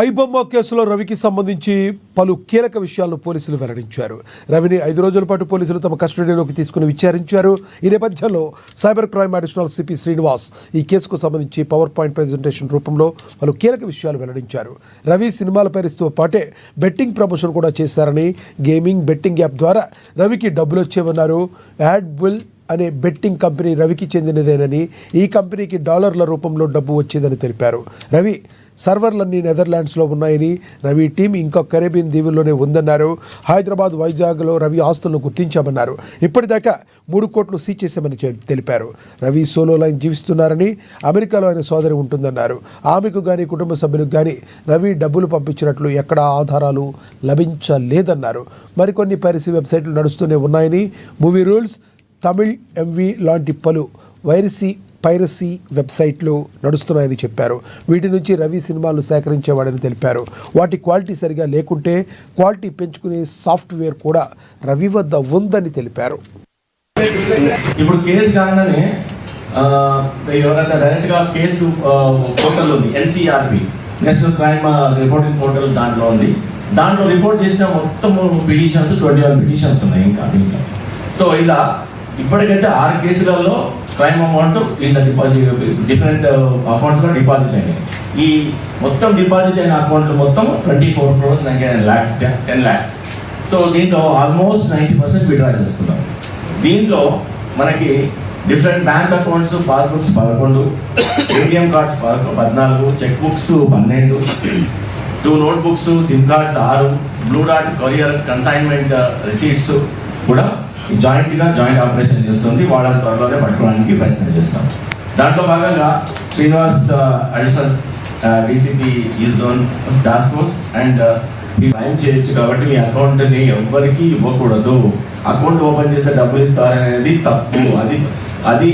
ఐబొమ్మ కేసులో రవికి సంబంధించి పలు కీలక విషయాలను పోలీసులు వెల్లడించారు. రవిని 5 రోజుల పాటు పోలీసులు తమ కస్టడీలోకి తీసుకుని విచారించారు. ఈ నేపథ్యంలో cyber crime additional CP Srinivas ఈ కేసుకు సంబంధించి పవర్ పాయింట్ ప్రెజెంటేషన్ రూపంలో పలు కీలక విషయాలు వెల్లడించారు. రవి సినిమాల పేరుతో పాటే బెట్టింగ్ ప్రమోషన్ కూడా చేశారని, గేమింగ్ బెట్టింగ్ యాప్ ద్వారా రవికి డబ్బులు వచ్చేవన్నారు. యాడ్ బుల్ అనే బెట్టింగ్ కంపెనీ రవికి చెందినదేనని, ఈ కంపెనీకి డాలర్ల రూపంలో డబ్బు వచ్చేదని తెలిపారు. రవి సర్వర్లన్నీ నెదర్లాండ్స్లో ఉన్నాయని, రవి టీం ఇంకా కరేబియన్ దీవుల్లోనే ఉందన్నారు. హైదరాబాద్, వైజాగ్లో రవి ఆస్తులను గుర్తించామన్నారు. ఇప్పటిదాకా 3 కోట్లు సీజ్ చేశామని తెలిపారు. రవి సోలో లైన్ జీవిస్తున్నారని, అమెరికాలో ఆయన సోదరి ఉంటుందన్నారు. ఆమెకు కానీ కుటుంబ సభ్యులకు కానీ రవి డబ్బులు పంపించినట్లు ఎక్కడా ఆధారాలు లభించలేదన్నారు. మరికొన్ని పైరసీ వెబ్సైట్లు నడుస్తూనే ఉన్నాయని, మూవీ రూల్స్, తమిళ్ ఎంవి లాంటి పలు పైరసీ వెబ్సైట్లు నడుస్తున్నాయని చెప్పారు. వీటి నుంచి రవి సినిమాలు సేకరించేవాడని తెలిపారు. వాటి క్వాలిటీ సరిగా లేకుంటే క్వాలిటీ పెంచుకునే సాఫ్ట్వేర్ కూడా రవి వద్ద ఉందని తెలిపారు. ఇప్పుడు కేసు కాగానే ఎవరైనా డైరెక్ట్గా కేసు పోర్టల్ ఉంది, NCRP national crime reporting portal దాంట్లో ఉంది. దాంట్లో రిపోర్ట్ చేసిన మొత్తం పిటిషన్స్ 21 పిటిషన్స్ ఉన్నాయి ఇంకా దీంట్లో. సో ఇలా ఇప్పటికైతే 6 కేసులలో క్రైమ్ అమౌంట్ ఇలా డిఫరెంట్ అకౌంట్స్లో డిపాజిట్ అయినాయి. ఈ మొత్తం డిపాజిట్ అయిన అకౌంట్లు మొత్తం 24,99,00,000 10 lakhs. సో దీంట్లో ఆల్మోస్ట్ 90% విత్డ్రా చేస్తున్నాం. దీంట్లో మనకి different bank accounts passbooks 11, ATM cards 14, cheque books 12, 2 note books, SIM cards 6, Blue డాట్ కొరియర్ కన్సైన్మెంట్ రిసీట్స్ కూడా జాయింట్ ఆపరేషన్ చేస్తుంది. వాళ్ళ త్వరలోనే పట్టుకోవడానికి ప్రయత్నం చేస్తాం. దాంట్లో భాగంగా Srinivas additional DCP east zone task force and claim చేయొచ్చు కాబట్టి మీ అకౌంట్ని ఎవ్వరికి ఇవ్వకూడదు. అకౌంట్ ఓపెన్ చేస్తే డబ్బులు ఇస్తారనేది తప్పు. అది